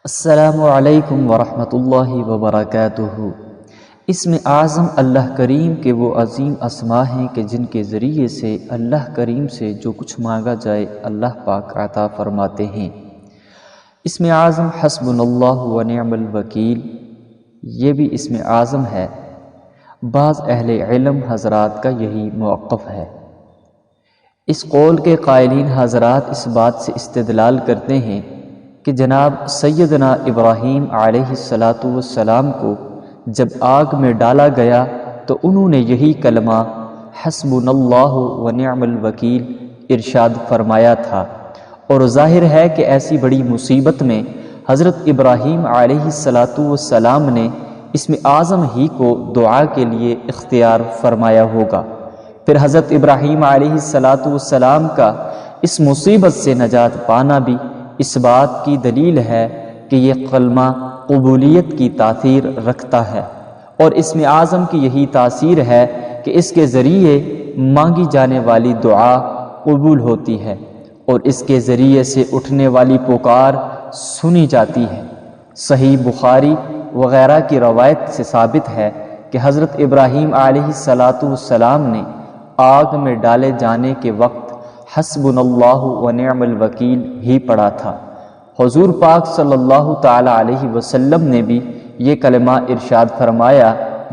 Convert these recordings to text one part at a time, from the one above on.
السلام علیکم ورحمۃ اللہ وبرکاتہ۔ اسم اعظم اللہ کریم کے وہ عظیم اسماء ہیں کہ جن کے ذریعے سے اللہ کریم سے جو کچھ مانگا جائے اللہ پاک عطا فرماتے ہیں۔ اسم اعظم حسبنا اللہ ونعم الوکیل، یہ بھی اسم اعظم ہے۔ بعض اہل علم حضرات کا یہی موقف ہے۔ اس قول کے قائلین حضرات اس بات سے استدلال کرتے ہیں کہ جناب سیدنا ابراہیم علیہ السلام کو جب آگ میں ڈالا گیا تو انہوں نے یہی کلمہ حسبنا اللہ ونعم الوکیل ارشاد فرمایا تھا، اور ظاہر ہے کہ ایسی بڑی مصیبت میں حضرت ابراہیم علیہ السلام نے اسم اعظم ہی کو دعا کے لیے اختیار فرمایا ہوگا۔ پھر حضرت ابراہیم علیہ السلام کا اس مصیبت سے نجات پانا بھی اس بات کی دلیل ہے کہ یہ کلمہ قبولیت کی تاثیر رکھتا ہے، اور اسم اعظم کی یہی تاثیر ہے کہ اس کے ذریعے مانگی جانے والی دعا قبول ہوتی ہے اور اس کے ذریعے سے اٹھنے والی پکار سنی جاتی ہے۔ صحیح بخاری وغیرہ کی روایت سے ثابت ہے کہ حضرت ابراہیم علیہ السلام نے آگ میں ڈالے جانے کے وقت حسبنا اللہ ونعم الوکیل ہی پڑھا تھا۔ حضور پاک صلی اللہ تعالی علیہ وسلم نے بھی یہ کلمہ ارشاد فرمایا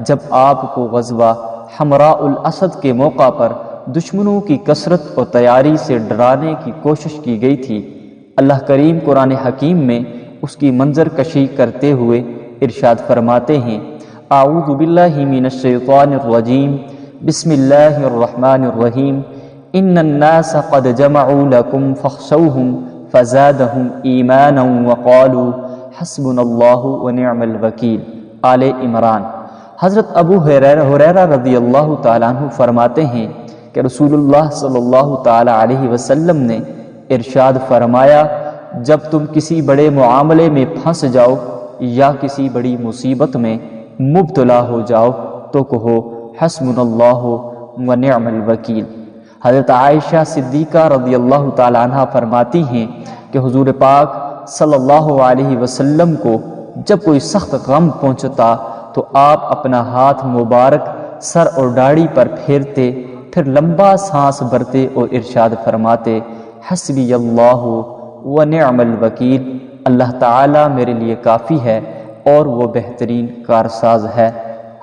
جب آپ کو غزوہ حمراء الاسد کے موقع پر دشمنوں کی کثرت اور تیاری سے ڈرانے کی کوشش کی گئی تھی۔ اللہ کریم قرآن حکیم میں اس کی منظر کشی کرتے ہوئے ارشاد فرماتے ہیں، اعوذ باللہ من الشیطان الرجیم، بسم اللہ الرحمن الرحیم، ان الناس قد جمعوا لكم فاخشوهم فزادهم ایمانا وقالوا حسبنا اللہ ونعم الوکیل۔ آل عمران۔ حضرت ابو ہریرہ رضی اللہ تعالیٰ عنہ فرماتے ہیں کہ رسول اللہ صلی اللہ تعالیٰ علیہ وسلم نے ارشاد فرمایا، جب تم کسی بڑے معاملے میں پھنس جاؤ یا کسی بڑی مصیبت میں مبتلا ہو جاؤ تو کہو حسبنا اللہ ونعم الوکیل۔ حضرت عائشہ صدیقہ رضی اللہ تعالیٰ عنہ فرماتی ہیں کہ حضور پاک صلی اللہ علیہ وسلم کو جب کوئی سخت غم پہنچتا تو آپ اپنا ہاتھ مبارک سر اور داڑھی پر پھیرتے، پھر لمبا سانس بھرتے اور ارشاد فرماتے، حسبی اللہ ونعم الوکیل، اللہ تعالیٰ میرے لیے کافی ہے اور وہ بہترین کارساز ہے۔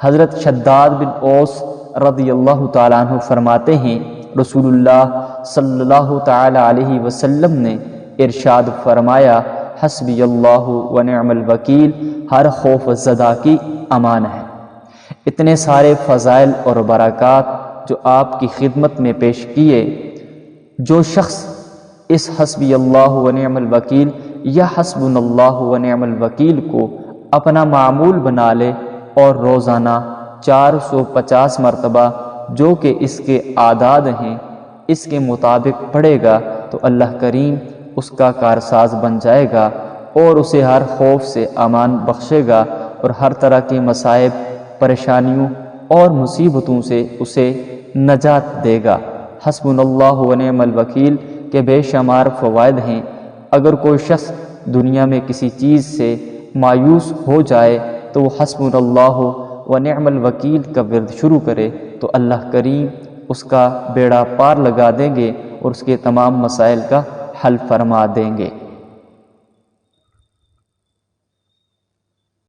حضرت شداد بن اوس رضی اللہ تعالیٰ عنہ فرماتے ہیں رسول اللہ صلی اللہ تعالی علیہ وسلم نے ارشاد فرمایا، حسبی اللہ ونعم الوکیل ہر خوف زدہ کی امان ہے۔ اتنے سارے فضائل اور برکات جو آپ کی خدمت میں پیش کیے، جو شخص اس حسبی اللہ ونعم الوکیل یا حسبنا اللہ ونعم الوکیل کو اپنا معمول بنا لے اور روزانہ 450 مرتبہ جو کہ اس کے اعداد ہیں اس کے مطابق پڑھے گا تو اللہ کریم اس کا کارساز بن جائے گا اور اسے ہر خوف سے امان بخشے گا اور ہر طرح کے مصائب، پریشانیوں اور مصیبتوں سے اسے نجات دے گا۔ حسبنا اللہ ونعم الوکیل کے بے شمار فوائد ہیں۔ اگر کوئی شخص دنیا میں کسی چیز سے مایوس ہو جائے تو وہ حسبنا اللہ ونعم الوکیل کا ورد شروع کرے تو اللہ کریم اس کا بیڑا پار لگا دیں گے اور اس کے تمام مسائل کا حل فرما دیں گے۔